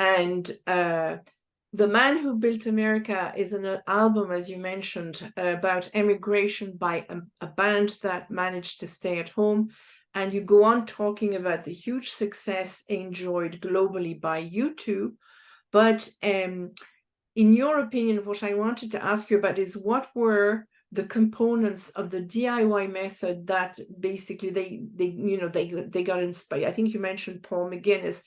And The Man Who Built America is an album, as you mentioned, about emigration by a band that managed to stay at home. And you go on talking about the huge success enjoyed globally by U2. But in your opinion, what I wanted to ask you about is what were the components of the DIY method that basically they got inspired. I think you mentioned Paul McGuinness.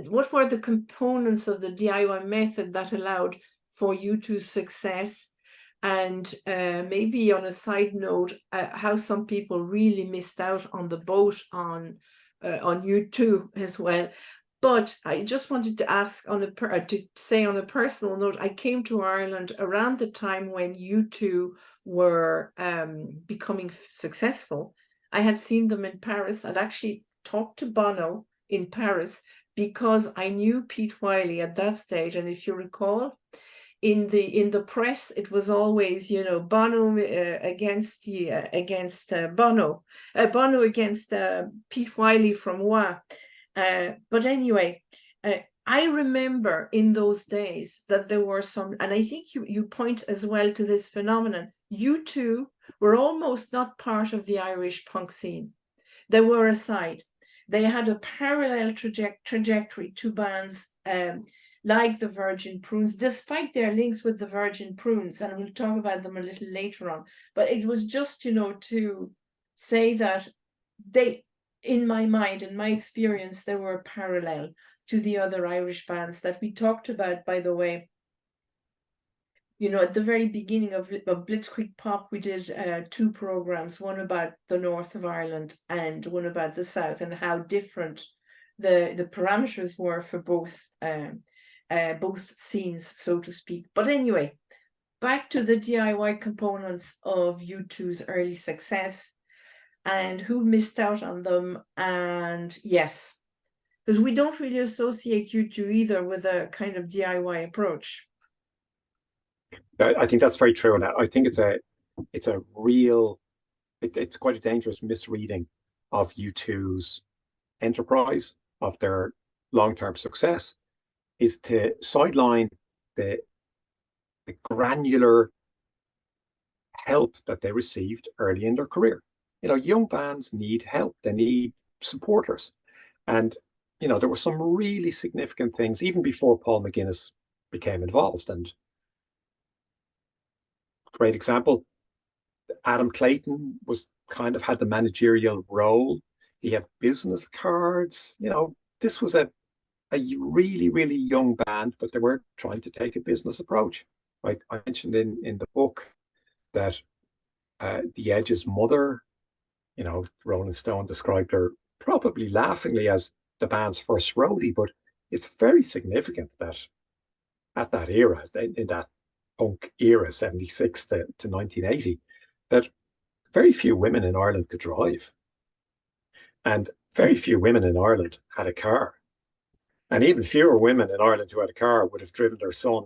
What were the components of the DIY method that allowed for U2's success? And maybe on a side note, how some people really missed out on the boat on U2 as well. But I just wanted to ask on a personal note, I came to Ireland around the time when U2 were becoming successful. I had seen them in Paris. I'd actually talked to Bono in Paris because I knew Pete Wiley at that stage. And if you recall, in the press, it was always, Bono against Bono, Bono against Pete Wiley from Wah. But anyway, I remember in those days that there were some, and I think you point as well to this phenomenon. U2 were almost not part of the Irish punk scene. They were aside. They had a parallel trajectory to bands like the Virgin Prunes, despite their links with the Virgin Prunes, and we'll talk about them a little later on. But it was just, to say that they, in my mind, in my experience, they were parallel to the other Irish bands that we talked about, by the way. At the very beginning of Blitzkrieg Pop, we did 2 programs, one about the north of Ireland and one about the south, and how different the parameters were for both scenes, so to speak. But anyway, back to the DIY components of U2's early success and who missed out on them. And yes, because we don't really associate U2 either with a kind of DIY approach. I think that's very true, and I think it's quite a dangerous misreading of U2's enterprise, of their long-term success, is to sideline the granular help that they received early in their career. Young bands need help, they need supporters, and there were some really significant things even before Paul McGuinness became involved. And great example, Adam Clayton had the managerial role. He had business cards. This was a really, really young band, but they were trying to take a business approach. I mentioned in the book that The Edge's mother, Rolling Stone described her probably laughingly as the band's first roadie, but it's very significant that at that era, in that punk era, 76 to 1980, that very few women in Ireland could drive. And very few women in Ireland had a car. And even fewer women in Ireland who had a car would have driven their son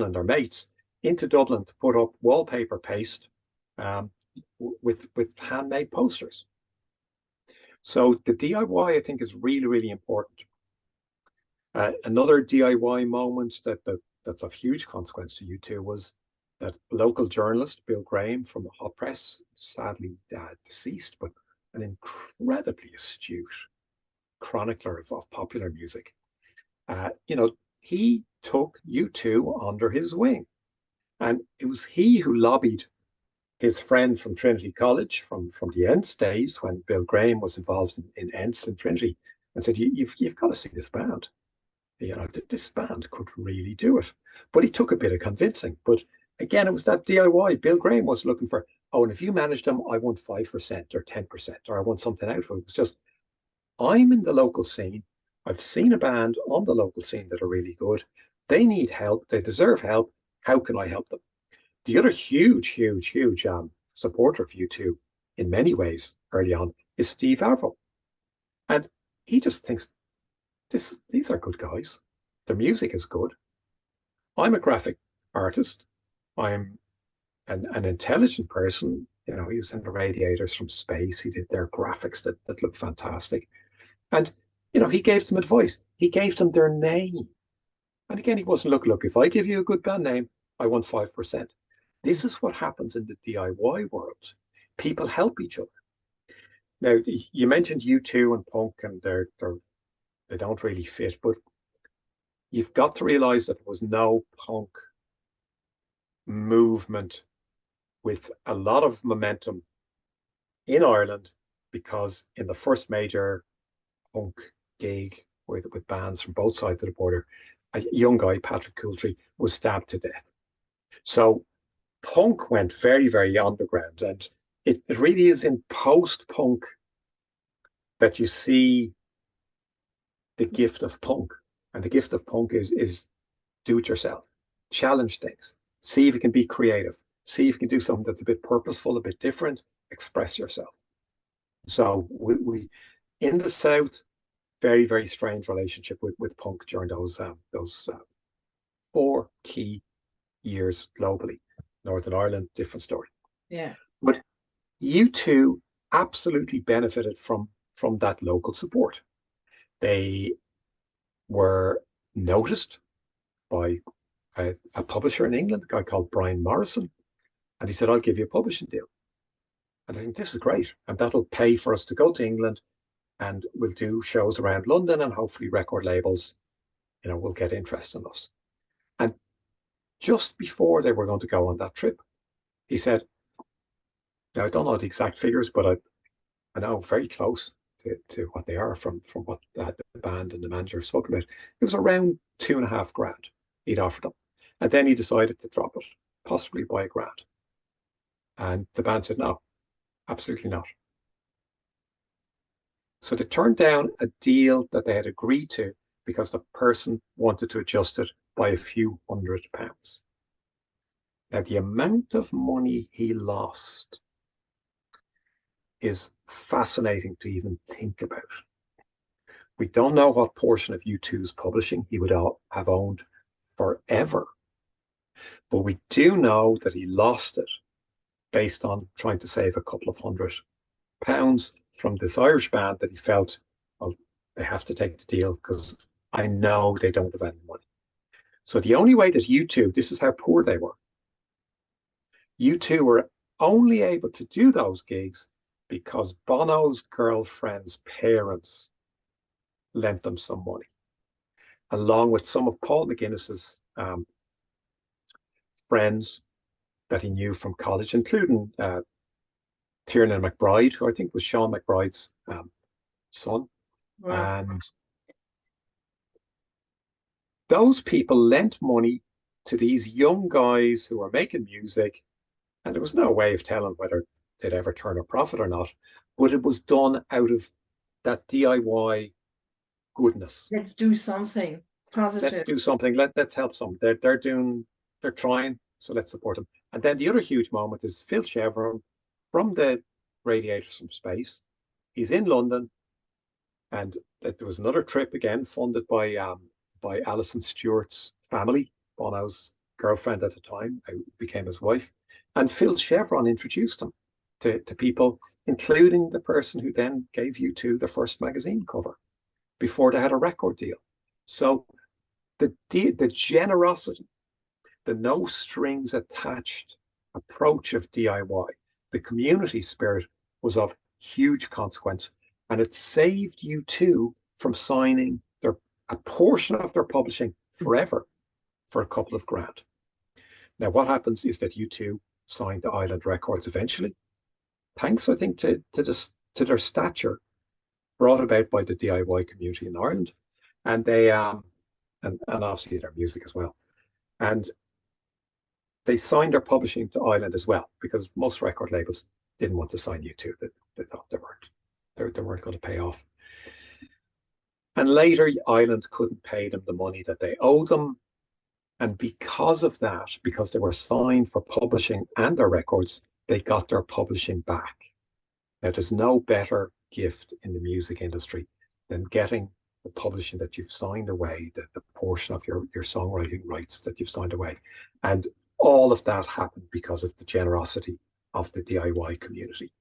and their mates into Dublin to put up wallpaper paste with handmade posters. So the DIY, I think, is really, really important. Another DIY moment that's of huge consequence to U2 was that local journalist, Bill Graham from the Hot Press, sadly deceased, but an incredibly astute chronicler of popular music. He took U2 under his wing. And it was he who lobbied his friend from Trinity College from the Ents days, when Bill Graham was involved in Ents and Trinity, and said, you've got to see this band. This band could really do it. But he took a bit of convincing. But again, it was that DIY. Bill Graham was looking for, and if you manage them, I want 5% or 10%, or I want something out of it. It was just, I'm in the local scene. I've seen a band on the local scene that are really good. They need help. They deserve help. How can I help them? The other huge supporter of U2 in many ways early on is Steve Averill. And he just thinks, these are good guys. Their music is good. I'm a graphic artist. I'm an intelligent person. He was in the Radiators from Space. He did their graphics that look fantastic. And, You know, he gave them advice. He gave them their name. And again, he wasn't, look, if I give you a good band name, I want 5%. This is what happens in the DIY world. People help each other. Now, you mentioned U2 and punk, and they don't really fit, but you've got to realize that there was no punk movement with a lot of momentum in Ireland, because in the first major punk gig with bands from both sides of the border, a young guy, Patrick Cooltree, was stabbed to death. So punk went very, very underground. And it really is in post-punk that you see the gift of punk. And the gift of punk is do it yourself, challenge things, see if you can be creative, see if you can do something that's a bit purposeful, a bit different, express yourself. So we in the South, very, very strange relationship with punk during those 4 key years globally. Northern Ireland, different story. Yeah. But U2 absolutely benefited from that local support. They were noticed by a publisher in England, a guy called Brian Morrison, and he said, I'll give you a publishing deal. And I think this is great. And that'll pay for us to go to England, and we'll do shows around London, and hopefully record labels, will get interest in us. And just before they were going to go on that trip, he said, now I don't know the exact figures, but I know very close to what they are from what the band and the manager spoke about. It was around 2.5 grand he'd offered them. And then he decided to drop it, possibly by £1,000. And the band said, no, absolutely not. So they turned down a deal that they had agreed to because the person wanted to adjust it by a few £100. Now, the amount of money he lost is fascinating to even think about. We don't know what portion of U2's publishing he would have owned forever, but we do know that he lost it based on trying to save a couple of £100 from this Irish band that he felt, well, they have to take the deal because I know they don't have any money. So the only way that U2, this is how poor they were, U2 were only able to do those gigs because Bono's girlfriend's parents lent them some money, along with some of Paul McGuinness's friends that he knew from college, including Tiernan McBride, who I think was Sean McBride's son. Wow. And those people lent money to these young guys who were making music, and there was no way of telling whether they'd ever turn a profit or not, but it was done out of that DIY goodness. Let's do something positive. Let's do something. Let's help some. They're trying, so let's support them. And then the other huge moment is Phil Chevron from the Radiators from Space. He's in London, and there was another trip again funded by Alison Stewart's family, Bono's girlfriend at the time, who became his wife. And Phil Chevron introduced him to people, including the person who then gave U2 the first magazine cover before they had a record deal. So the generosity, the no strings attached approach of DIY, the community spirit was of huge consequence, and it saved U2 from signing a portion of their publishing forever for a couple of grand. Now, what happens is that U2 signed to Island Records eventually, thanks, I think, to their stature brought about by the DIY community in Ireland, and they and obviously their music as well. And they signed their publishing to Island as well, because most record labels didn't want to sign U2. They thought they weren't going to pay off. And later, Island couldn't pay them the money that they owed them. And because of that, because they were signed for publishing and their records, they got their publishing back. Now, there's no better gift in the music industry than getting the publishing that you've signed away, the portion of your songwriting rights that you've signed away. And all of that happened because of the generosity of the DIY community.